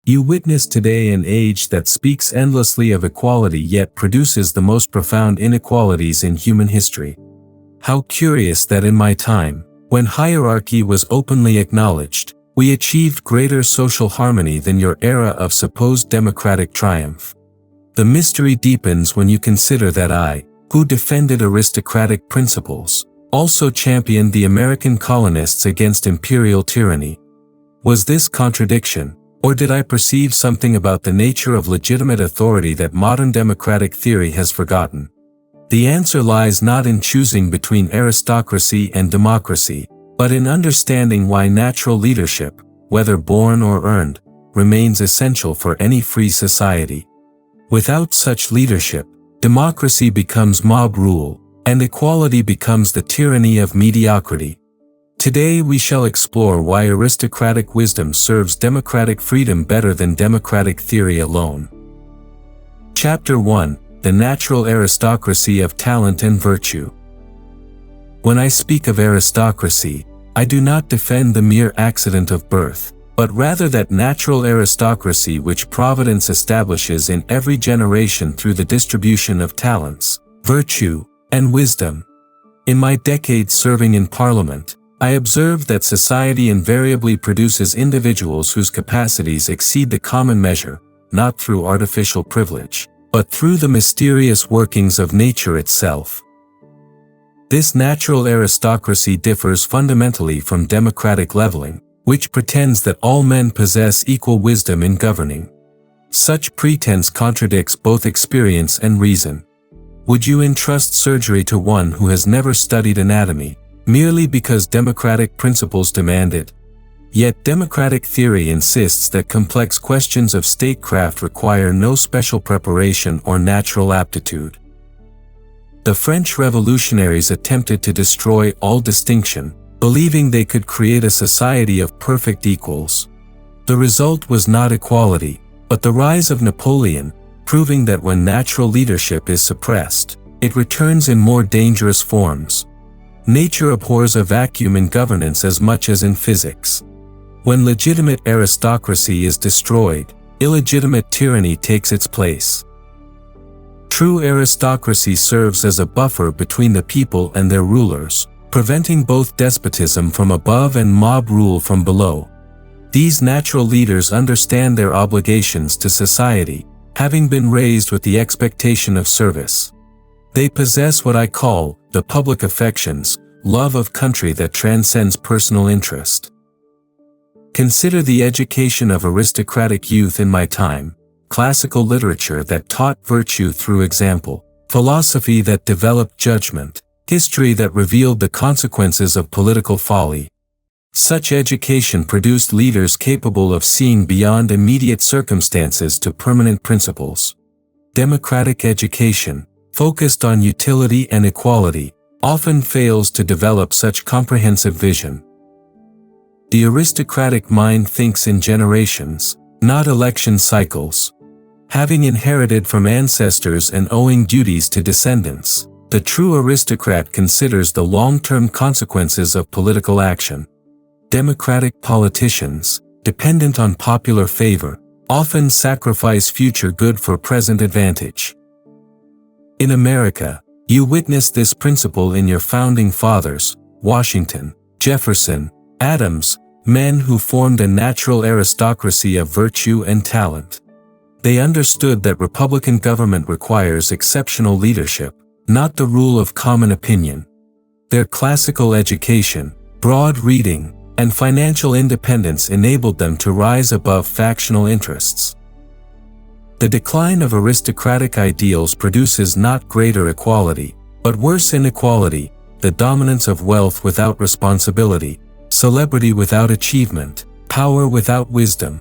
You witness today an age that speaks endlessly of equality yet produces the most profound inequalities in human history. How curious that in my time, when hierarchy was openly acknowledged, we achieved greater social harmony than your era of supposed democratic triumph. The mystery deepens when you consider that I, who defended aristocratic principles, also championed the American colonists against imperial tyranny. Was this contradiction? Or did I perceive something about the nature of legitimate authority that modern democratic theory has forgotten? The answer lies not in choosing between aristocracy and democracy, but in understanding why natural leadership, whether born or earned, remains essential for any free society. Without such leadership, democracy becomes mob rule, and equality becomes the tyranny of mediocrity. Today we shall explore why aristocratic wisdom serves democratic freedom better than democratic theory alone. Chapter 1: The Natural Aristocracy of Talent and Virtue. When I speak of aristocracy, I do not defend the mere accident of birth, but rather that natural aristocracy which Providence establishes in every generation through the distribution of talents, virtue, and wisdom. In my decades serving in Parliament, I observed that society invariably produces individuals whose capacities exceed the common measure, not through artificial privilege, but through the mysterious workings of nature itself. This natural aristocracy differs fundamentally from democratic leveling, which pretends that all men possess equal wisdom in governing. Such pretense contradicts both experience and reason. Would you entrust surgery to one who has never studied anatomy, merely because democratic principles demand it? Yet democratic theory insists that complex questions of statecraft require no special preparation or natural aptitude. The French revolutionaries attempted to destroy all distinction, believing they could create a society of perfect equals. The result was not equality, but the rise of Napoleon, proving that when natural leadership is suppressed, it returns in more dangerous forms. Nature abhors a vacuum in governance as much as in physics. When legitimate aristocracy is destroyed, illegitimate tyranny takes its place. True aristocracy serves as a buffer between the people and their rulers, preventing both despotism from above and mob rule from below. These natural leaders understand their obligations to society, having been raised with the expectation of service. They possess what I call the public affections, love of country that transcends personal interest. Consider the education of aristocratic youth in my time, classical literature that taught virtue through example, philosophy that developed judgment, history that revealed the consequences of political folly. Such education produced leaders capable of seeing beyond immediate circumstances to permanent principles. Democratic education, focused on utility and equality, often fails to develop such comprehensive vision. The aristocratic mind thinks in generations, not election cycles. Having inherited from ancestors and owing duties to descendants, the true aristocrat considers the long-term consequences of political action. Democratic politicians, dependent on popular favor, often sacrifice future good for present advantage. In America, you witnessed this principle in your founding fathers, Washington, Jefferson, Adams, men who formed a natural aristocracy of virtue and talent. They understood that republican government requires exceptional leadership, not the rule of common opinion. Their classical education, broad reading, and financial independence enabled them to rise above factional interests. The decline of aristocratic ideals produces not greater equality, but worse inequality, the dominance of wealth without responsibility, celebrity without achievement, power without wisdom.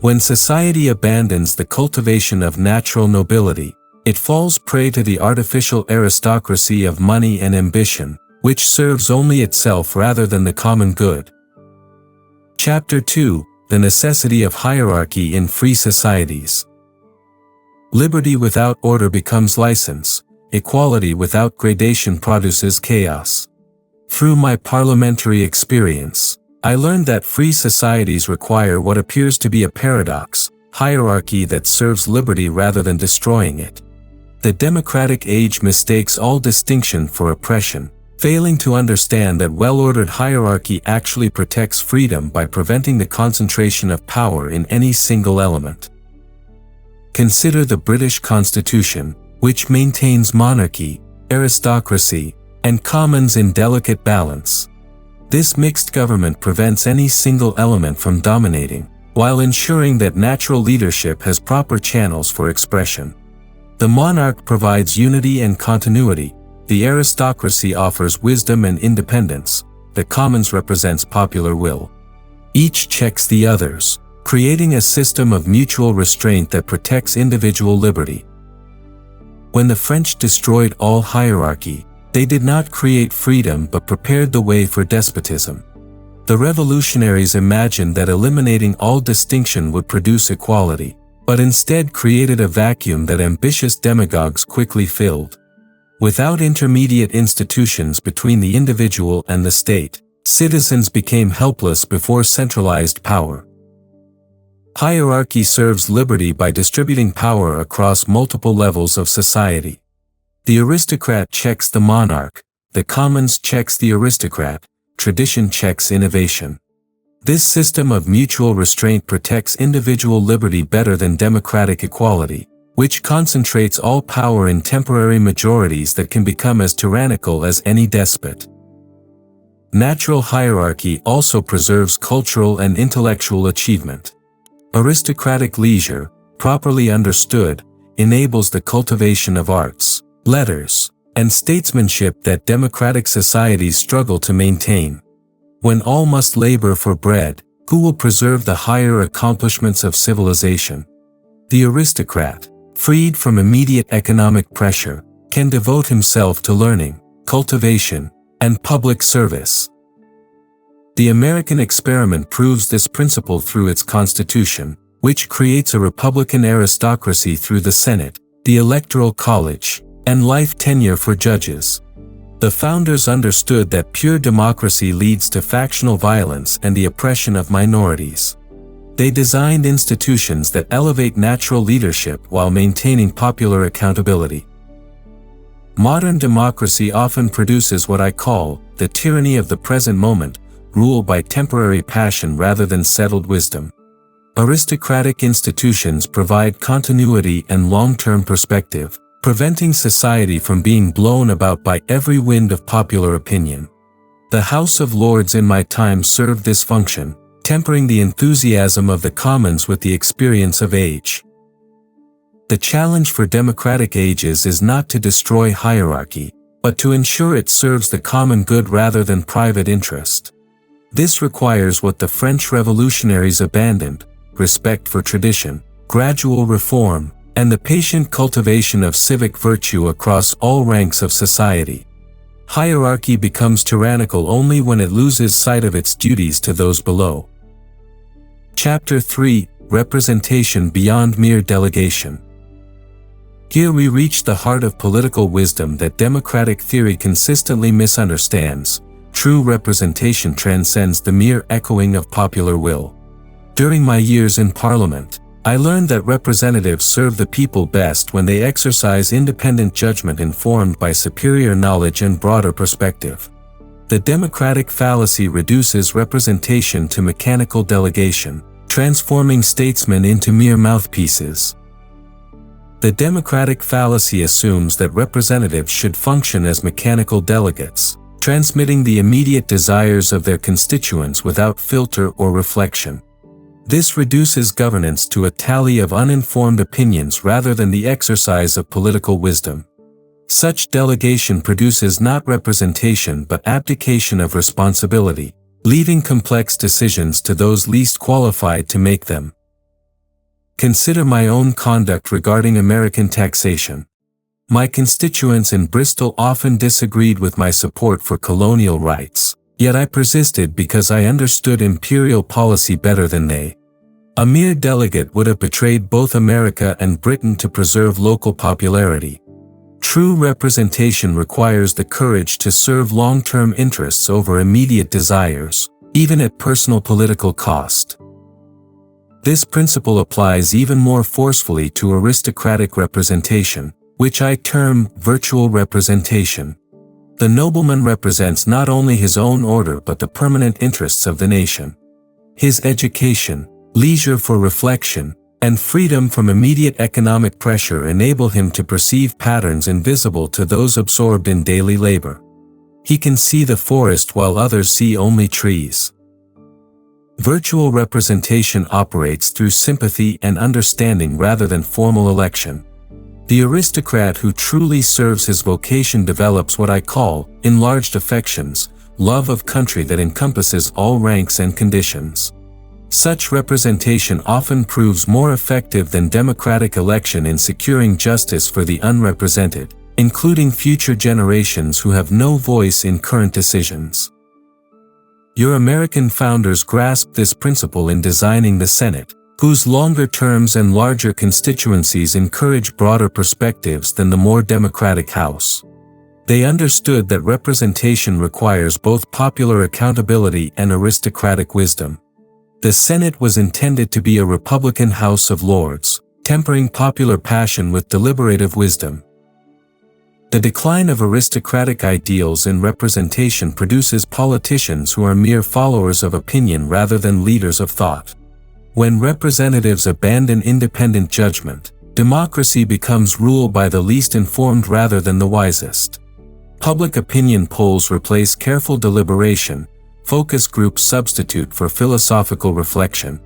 When society abandons the cultivation of natural nobility, it falls prey to the artificial aristocracy of money and ambition, which serves only itself rather than the common good. Chapter 2: The Necessity of Hierarchy in Free Societies. Liberty without order becomes license, equality without gradation produces chaos. Through my parliamentary experience, I learned that free societies require what appears to be a paradox, hierarchy that serves liberty rather than destroying it. The democratic age mistakes all distinction for oppression, failing to understand that well-ordered hierarchy actually protects freedom by preventing the concentration of power in any single element. Consider the British Constitution, which maintains monarchy, aristocracy, and commons in delicate balance. This mixed government prevents any single element from dominating, while ensuring that natural leadership has proper channels for expression. The monarch provides unity and continuity, the aristocracy offers wisdom and independence, the commons represents popular will. Each checks the others, creating a system of mutual restraint that protects individual liberty. When the French destroyed all hierarchy, they did not create freedom but prepared the way for despotism. The revolutionaries imagined that eliminating all distinction would produce equality, but instead created a vacuum that ambitious demagogues quickly filled. Without intermediate institutions between the individual and the state, citizens became helpless before centralized power. Hierarchy serves liberty by distributing power across multiple levels of society. The aristocrat checks the monarch, the commons checks the aristocrat, tradition checks innovation. This system of mutual restraint protects individual liberty better than democratic equality, which concentrates all power in temporary majorities that can become as tyrannical as any despot. Natural hierarchy also preserves cultural and intellectual achievement. Aristocratic leisure, properly understood, enables the cultivation of arts, letters, and statesmanship that democratic societies struggle to maintain. When all must labor for bread, who will preserve the higher accomplishments of civilization? The aristocrat, freed from immediate economic pressure, can devote himself to learning, cultivation, and public service. The American experiment proves this principle through its Constitution, which creates a republican aristocracy through the Senate, the Electoral College, and life tenure for judges. The founders understood that pure democracy leads to factional violence and the oppression of minorities. They designed institutions that elevate natural leadership while maintaining popular accountability. Modern democracy often produces what I call the tyranny of the present moment, ruled by temporary passion rather than settled wisdom. Aristocratic institutions provide continuity and long-term perspective, preventing society from being blown about by every wind of popular opinion. The House of Lords in my time served this function, tempering the enthusiasm of the commons with the experience of age. The challenge for democratic ages is not to destroy hierarchy, but to ensure it serves the common good rather than private interest. This requires what the French revolutionaries abandoned: respect for tradition, gradual reform, and the patient cultivation of civic virtue across all ranks of society. Hierarchy becomes tyrannical only when it loses sight of its duties to those below. Chapter 3: Representation Beyond Mere Delegation. Here we reach the heart of political wisdom that democratic theory consistently misunderstands. True representation transcends the mere echoing of popular will. During my years in Parliament, I learned that representatives serve the people best when they exercise independent judgment informed by superior knowledge and broader perspective. The democratic fallacy reduces representation to mechanical delegation, transforming statesmen into mere mouthpieces. The democratic fallacy assumes that representatives should function as mechanical delegates, transmitting the immediate desires of their constituents without filter or reflection. This reduces governance to a tally of uninformed opinions rather than the exercise of political wisdom. Such delegation produces not representation but abdication of responsibility, leaving complex decisions to those least qualified to make them. Consider my own conduct regarding American taxation. My constituents in Bristol often disagreed with my support for colonial rights, yet I persisted because I understood imperial policy better than they. A mere delegate would have betrayed both America and Britain to preserve local popularity. True representation requires the courage to serve long-term interests over immediate desires, even at personal political cost. This principle applies even more forcefully to aristocratic representation, which I term virtual representation. The nobleman represents not only his own order but the permanent interests of the nation. His education, leisure for reflection, and freedom from immediate economic pressure enable him to perceive patterns invisible to those absorbed in daily labor. He can see the forest while others see only trees. Virtual representation operates through sympathy and understanding rather than formal election. The aristocrat who truly serves his vocation develops what I call enlarged affections, love of country that encompasses all ranks and conditions. Such representation often proves more effective than democratic election in securing justice for the unrepresented, including future generations who have no voice in current decisions. Your American founders grasped this principle in designing the Senate, whose longer terms and larger constituencies encourage broader perspectives than the more democratic House. They understood that representation requires both popular accountability and aristocratic wisdom. The Senate was intended to be a Republican House of Lords, tempering popular passion with deliberative wisdom. The decline of aristocratic ideals in representation produces politicians who are mere followers of opinion rather than leaders of thought. When representatives abandon independent judgment, democracy becomes ruled by the least informed rather than the wisest. Public opinion polls replace careful deliberation, focus groups substitute for philosophical reflection.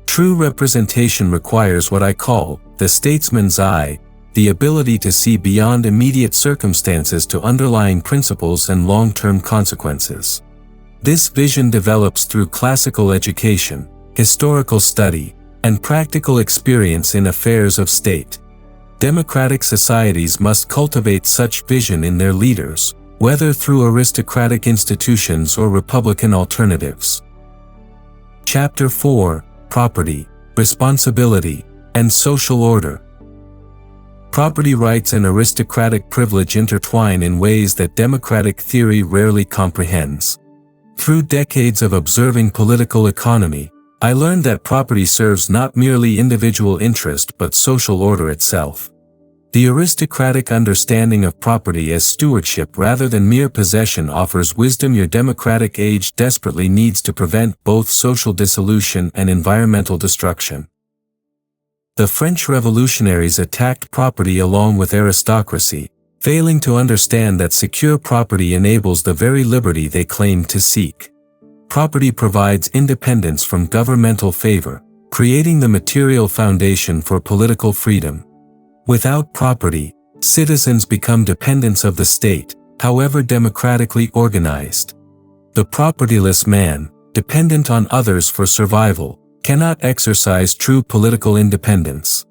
True representation requires what I call the statesman's eye, the ability to see beyond immediate circumstances to underlying principles and long-term consequences. This vision develops through classical education, historical study, and practical experience in affairs of state. Democratic societies must cultivate such vision in their leaders, whether through aristocratic institutions or republican alternatives. Chapter 4: Property, Responsibility, and Social Order. Property rights and aristocratic privilege intertwine in ways that democratic theory rarely comprehends. Through decades of observing political economy, I learned that property serves not merely individual interest but social order itself. The aristocratic understanding of property as stewardship rather than mere possession offers wisdom your democratic age desperately needs to prevent both social dissolution and environmental destruction. The French revolutionaries attacked property along with aristocracy, failing to understand that secure property enables the very liberty they claimed to seek. Property provides independence from governmental favor, creating the material foundation for political freedom. Without property, citizens become dependents of the state, however democratically organized. The propertyless man, dependent on others for survival, cannot exercise true political independence.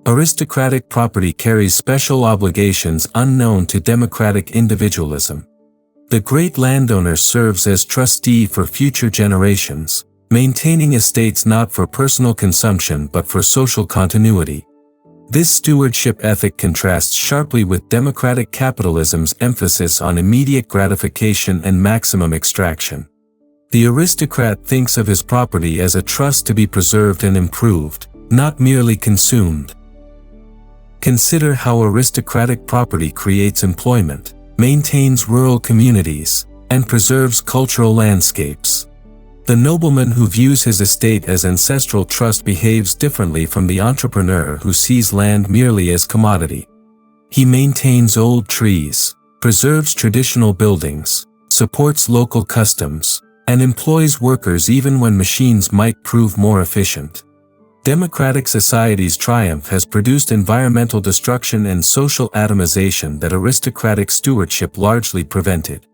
Aristocratic property carries special obligations unknown to democratic individualism. The great landowner serves as trustee for future generations, maintaining estates not for personal consumption but for social continuity. This stewardship ethic contrasts sharply with democratic capitalism's emphasis on immediate gratification and maximum extraction. The aristocrat thinks of his property as a trust to be preserved and improved, not merely consumed. Consider how aristocratic property creates employment, maintains rural communities, and preserves cultural landscapes. The nobleman who views his estate as ancestral trust behaves differently from the entrepreneur who sees land merely as commodity. He maintains old trees, preserves traditional buildings, supports local customs, and employs workers even when machines might prove more efficient. Democratic society's triumph has produced environmental destruction and social atomization that aristocratic stewardship largely prevented.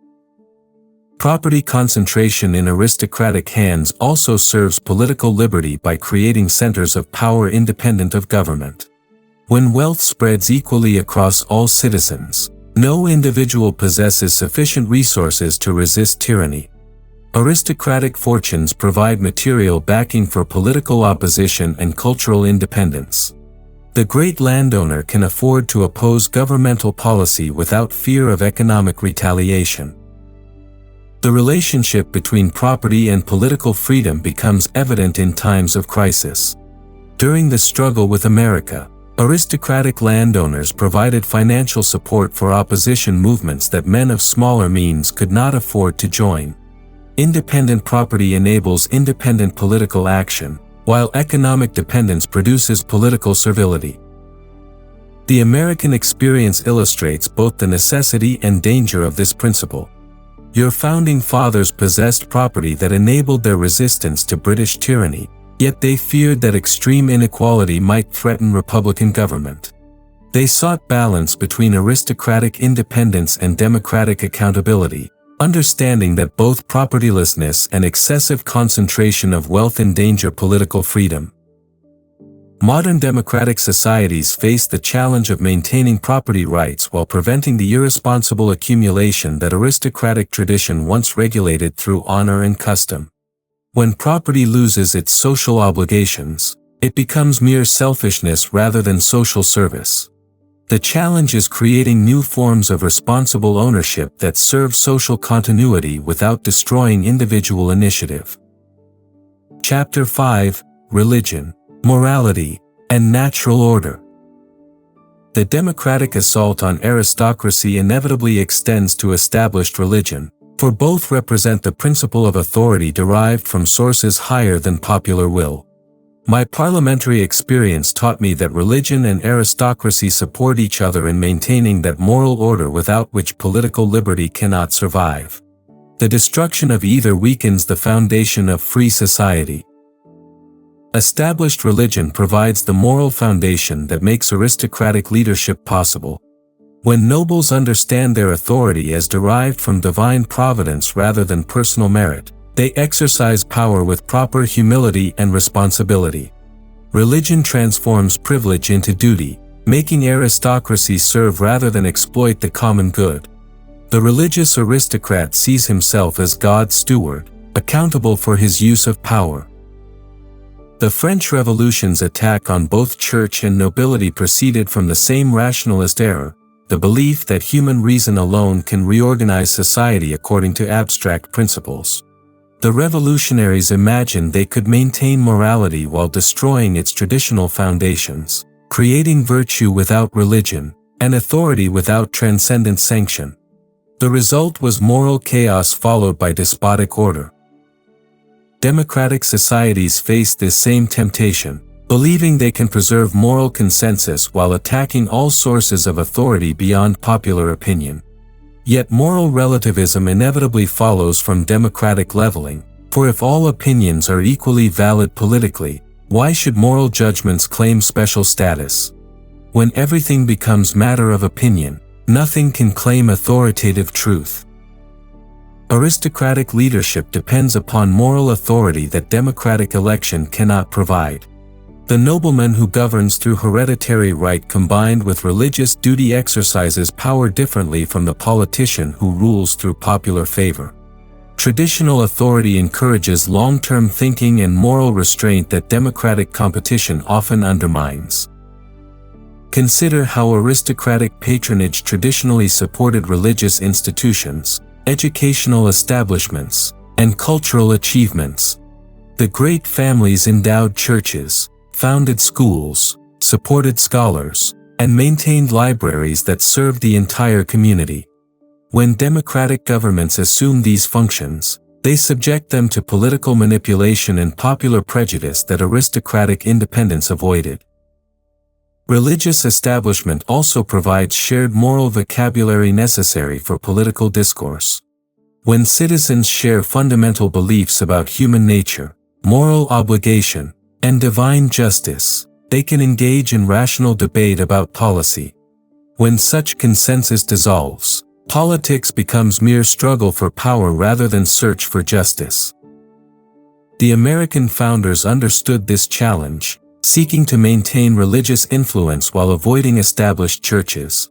Property concentration in aristocratic hands also serves political liberty by creating centers of power independent of government. When wealth spreads equally across all citizens, no individual possesses sufficient resources to resist tyranny. Aristocratic fortunes provide material backing for political opposition and cultural independence. The great landowner can afford to oppose governmental policy without fear of economic retaliation. The relationship between property and political freedom becomes evident in times of crisis. During the struggle with America, aristocratic landowners provided financial support for opposition movements that men of smaller means could not afford to join. Independent property enables independent political action, while economic dependence produces political servility. The American experience illustrates both the necessity and danger of this principle. Your founding fathers possessed property that enabled their resistance to British tyranny, yet they feared that extreme inequality might threaten republican government. They sought balance between aristocratic independence and democratic accountability, understanding that both propertylessness and excessive concentration of wealth endanger political freedom. Modern democratic societies face the challenge of maintaining property rights while preventing the irresponsible accumulation that aristocratic tradition once regulated through honor and custom. When property loses its social obligations, it becomes mere selfishness rather than social service. The challenge is creating new forms of responsible ownership that serve social continuity without destroying individual initiative. Chapter 5: Religion, Morality, and Natural Order. The democratic assault on aristocracy inevitably extends to established religion, for both represent the principle of authority derived from sources higher than popular will. My parliamentary experience taught me that religion and aristocracy support each other in maintaining that moral order without which political liberty cannot survive. The destruction of either weakens the foundation of free society. Established religion provides the moral foundation that makes aristocratic leadership possible. When nobles understand their authority as derived from divine providence rather than personal merit, they exercise power with proper humility and responsibility. Religion transforms privilege into duty, making aristocracy serve rather than exploit the common good. The religious aristocrat sees himself as God's steward, accountable for his use of power. The French Revolution's attack on both church and nobility proceeded from the same rationalist error, the belief that human reason alone can reorganize society according to abstract principles. The revolutionaries imagined they could maintain morality while destroying its traditional foundations, creating virtue without religion, and authority without transcendent sanction. The result was moral chaos followed by despotic order. Democratic societies face this same temptation, believing they can preserve moral consensus while attacking all sources of authority beyond popular opinion. Yet moral relativism inevitably follows from democratic leveling, for if all opinions are equally valid politically, why should moral judgments claim special status? When everything becomes matter of opinion, nothing can claim authoritative truth. Aristocratic leadership depends upon moral authority that democratic election cannot provide. The nobleman who governs through hereditary right combined with religious duty exercises power differently from the politician who rules through popular favor. Traditional authority encourages long-term thinking and moral restraint that democratic competition often undermines. Consider how aristocratic patronage traditionally supported religious institutions, educational establishments, and cultural achievements. The great families endowed churches, founded schools, supported scholars, and maintained libraries that served the entire community. When democratic governments assume these functions, they subject them to political manipulation and popular prejudice that aristocratic independence avoided. Religious establishment also provides shared moral vocabulary necessary for political discourse. When citizens share fundamental beliefs about human nature, moral obligation, and divine justice, they can engage in rational debate about policy. When such consensus dissolves, politics becomes mere struggle for power rather than search for justice. The American founders understood this challenge, seeking to maintain religious influence while avoiding established churches.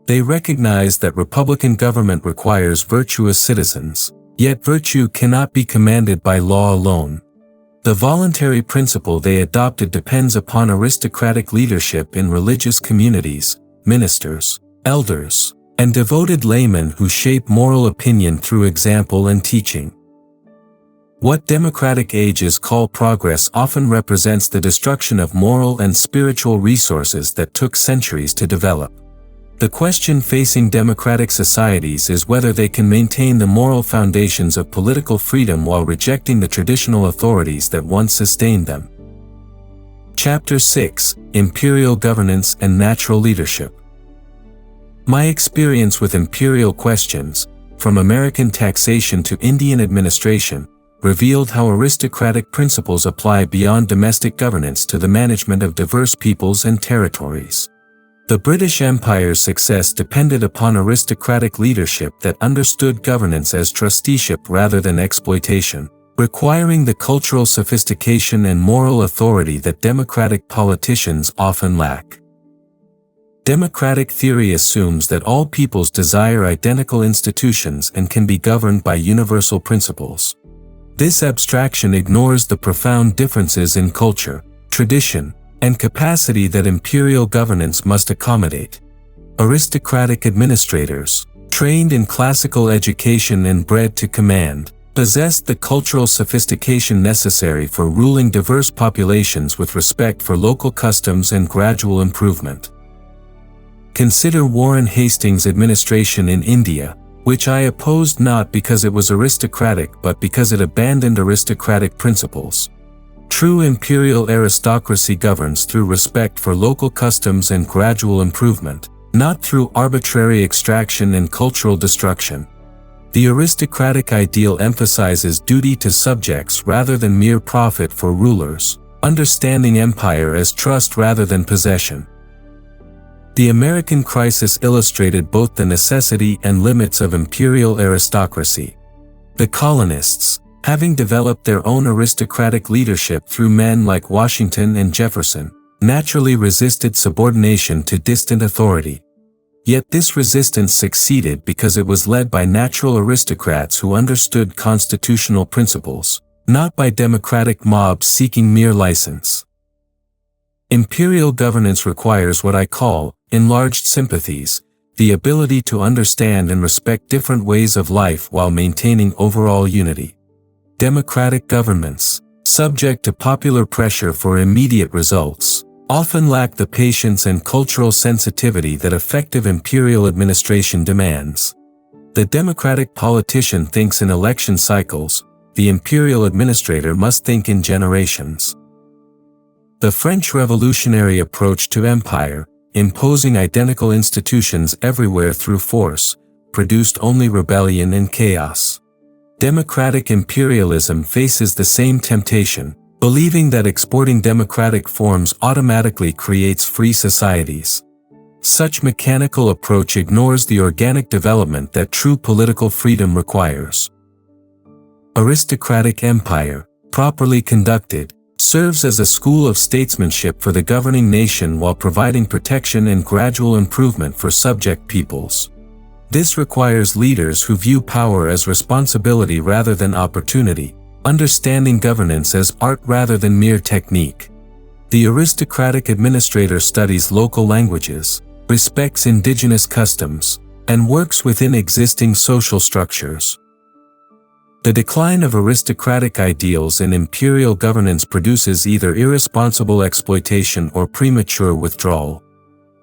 They recognized that republican government requires virtuous citizens, yet virtue cannot be commanded by law alone. The voluntary principle they adopted depends upon aristocratic leadership in religious communities, ministers, elders, and devoted laymen who shape moral opinion through example and teaching. What democratic ages call progress often represents the destruction of moral and spiritual resources that took centuries to develop. The question facing democratic societies is whether they can maintain the moral foundations of political freedom while rejecting the traditional authorities that once sustained them. Chapter 6: Imperial Governance and Natural Leadership. My experience with imperial questions, from American taxation to Indian administration, revealed how aristocratic principles apply beyond domestic governance to the management of diverse peoples and territories. The British Empire's success depended upon aristocratic leadership that understood governance as trusteeship rather than exploitation, requiring the cultural sophistication and moral authority that democratic politicians often lack. Democratic theory assumes that all peoples desire identical institutions and can be governed by universal principles. This abstraction ignores the profound differences in culture, tradition, and capacity that imperial governance must accommodate. Aristocratic administrators, trained in classical education and bred to command, possessed the cultural sophistication necessary for ruling diverse populations with respect for local customs and gradual improvement. Consider Warren Hastings' administration in India, which I opposed not because it was aristocratic but because it abandoned aristocratic principles. True imperial aristocracy governs through respect for local customs and gradual improvement, not through arbitrary extraction and cultural destruction. The aristocratic ideal emphasizes duty to subjects rather than mere profit for rulers, understanding empire as trust rather than possession. The American crisis illustrated both the necessity and limits of imperial aristocracy. The colonists, having developed their own aristocratic leadership through men like Washington and Jefferson, naturally resisted subordination to distant authority. Yet this resistance succeeded because it was led by natural aristocrats who understood constitutional principles, not by democratic mobs seeking mere license. Imperial governance requires what I call enlarged sympathies, the ability to understand and respect different ways of life while maintaining overall unity. Democratic governments, subject to popular pressure for immediate results, often lack the patience and cultural sensitivity that effective imperial administration demands. The democratic politician thinks in election cycles, the imperial administrator must think in generations. The French revolutionary approach to empire, imposing identical institutions everywhere through force, produced only rebellion and chaos. Democratic imperialism faces the same temptation, believing that exporting democratic forms automatically creates free societies. Such mechanical approach ignores the organic development that true political freedom requires. Aristocratic empire, properly conducted, serves as a school of statesmanship for the governing nation while providing protection and gradual improvement for subject peoples. This requires leaders who view power as responsibility rather than opportunity, understanding governance as art rather than mere technique. The aristocratic administrator studies local languages, respects indigenous customs, and works within existing social structures. The decline of aristocratic ideals in imperial governance produces either irresponsible exploitation or premature withdrawal.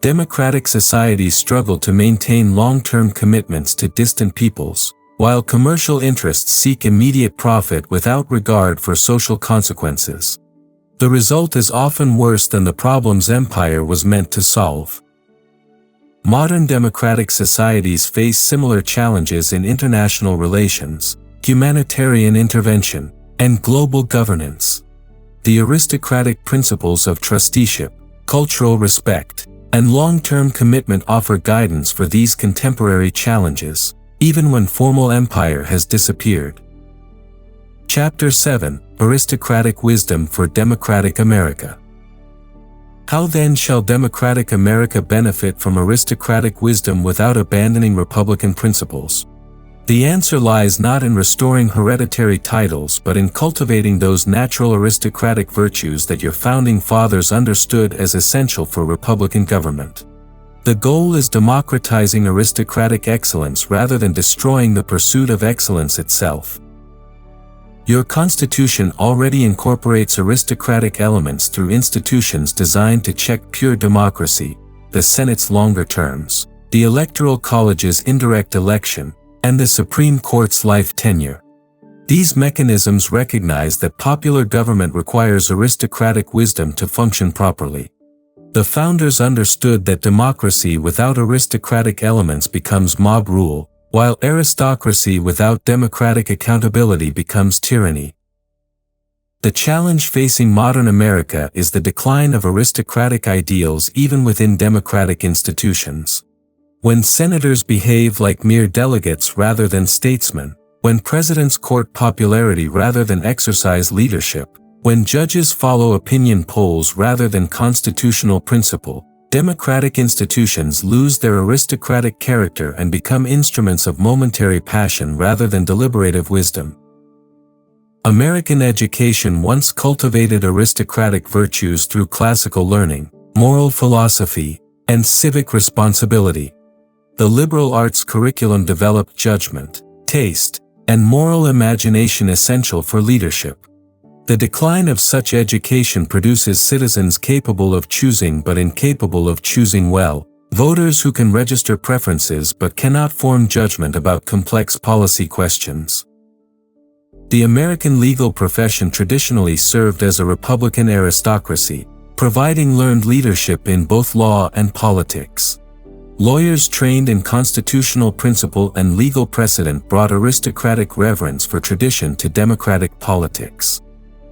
Democratic societies struggle to maintain long-term commitments to distant peoples, while commercial interests seek immediate profit without regard for social consequences. The result is often worse than the problems empire was meant to solve. Modern democratic societies face similar challenges in international relations, humanitarian intervention, and global governance. The aristocratic principles of trusteeship, cultural respect, and long-term commitment offer guidance for these contemporary challenges, even when formal empire has disappeared. Chapter 7: Aristocratic Wisdom for Democratic America. How then shall democratic America benefit from aristocratic wisdom without abandoning republican principles? The answer lies not in restoring hereditary titles but in cultivating those natural aristocratic virtues that your founding fathers understood as essential for republican government. The goal is democratizing aristocratic excellence rather than destroying the pursuit of excellence itself. Your constitution already incorporates aristocratic elements through institutions designed to check pure democracy, the Senate's longer terms, the Electoral College's indirect election, and the Supreme Court's life tenure. These mechanisms recognize that popular government requires aristocratic wisdom to function properly. The founders understood that democracy without aristocratic elements becomes mob rule, while aristocracy without democratic accountability becomes tyranny. The challenge facing modern America is the decline of aristocratic ideals even within democratic institutions. When senators behave like mere delegates rather than statesmen, when presidents court popularity rather than exercise leadership, when judges follow opinion polls rather than constitutional principle, democratic institutions lose their aristocratic character and become instruments of momentary passion rather than deliberative wisdom. American education once cultivated aristocratic virtues through classical learning, moral philosophy, and civic responsibility. The liberal arts curriculum developed judgment, taste, and moral imagination essential for leadership. The decline of such education produces citizens capable of choosing but incapable of choosing well, voters who can register preferences but cannot form judgment about complex policy questions. The American legal profession traditionally served as a Republican aristocracy, providing learned leadership in both law and politics. Lawyers trained in constitutional principle and legal precedent brought aristocratic reverence for tradition to democratic politics.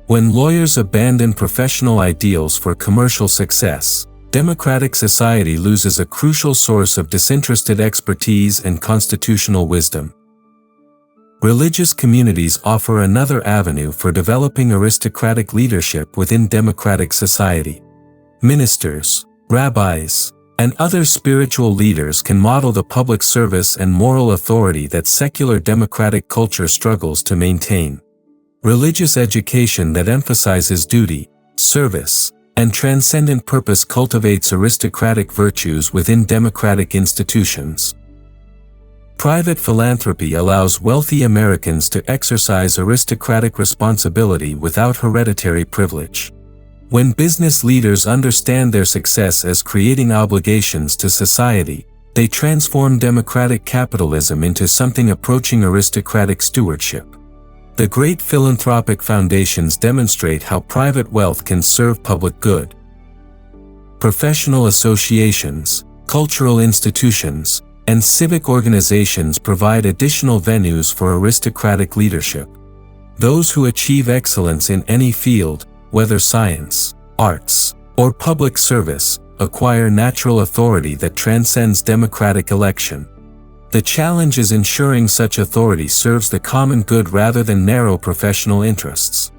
When lawyers abandon professional ideals for commercial success, democratic society loses a crucial source of disinterested expertise and constitutional wisdom. Religious communities offer another avenue for developing aristocratic leadership within democratic society. Ministers, rabbis, and other spiritual leaders can model the public service and moral authority that secular democratic culture struggles to maintain. Religious education that emphasizes duty, service, and transcendent purpose cultivates aristocratic virtues within democratic institutions. Private philanthropy allows wealthy Americans to exercise aristocratic responsibility without hereditary privilege. When business leaders understand their success as creating obligations to society, they transform democratic capitalism into something approaching aristocratic stewardship. The great philanthropic foundations demonstrate how private wealth can serve public good. Professional associations, cultural institutions, and civic organizations provide additional venues for aristocratic leadership. Those who achieve excellence in any field, whether science, arts, or public service, acquire natural authority that transcends democratic election. The challenge is ensuring such authority serves the common good rather than narrow professional interests.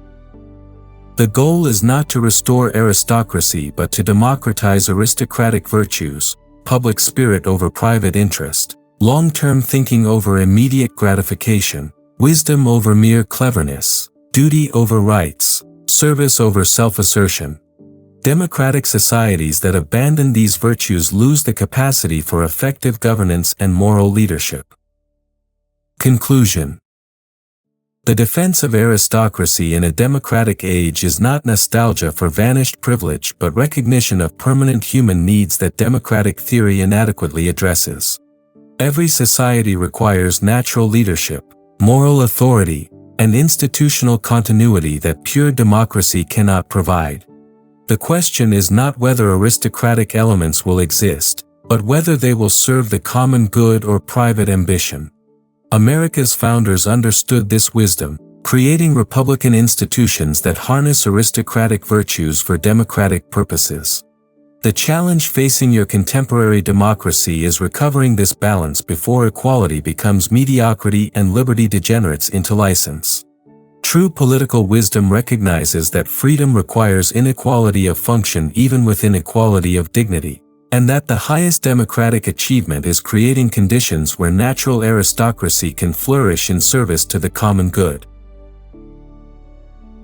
The goal is not to restore aristocracy but to democratize aristocratic virtues, public spirit over private interest, long-term thinking over immediate gratification, wisdom over mere cleverness, duty over rights, service over self-assertion. Democratic societies that abandon these virtues lose the capacity for effective governance and moral leadership. Conclusion. The defense of aristocracy in a democratic age is not nostalgia for vanished privilege but recognition of permanent human needs that democratic theory inadequately addresses. Every society requires natural leadership, moral authority, and institutional continuity that pure democracy cannot provide. The question is not whether aristocratic elements will exist, but whether they will serve the common good or private ambition. America's founders understood this wisdom, creating republican institutions that harness aristocratic virtues for democratic purposes. The challenge facing your contemporary democracy is recovering this balance before equality becomes mediocrity and liberty degenerates into license. True political wisdom recognizes that freedom requires inequality of function even within equality of dignity, and that the highest democratic achievement is creating conditions where natural aristocracy can flourish in service to the common good.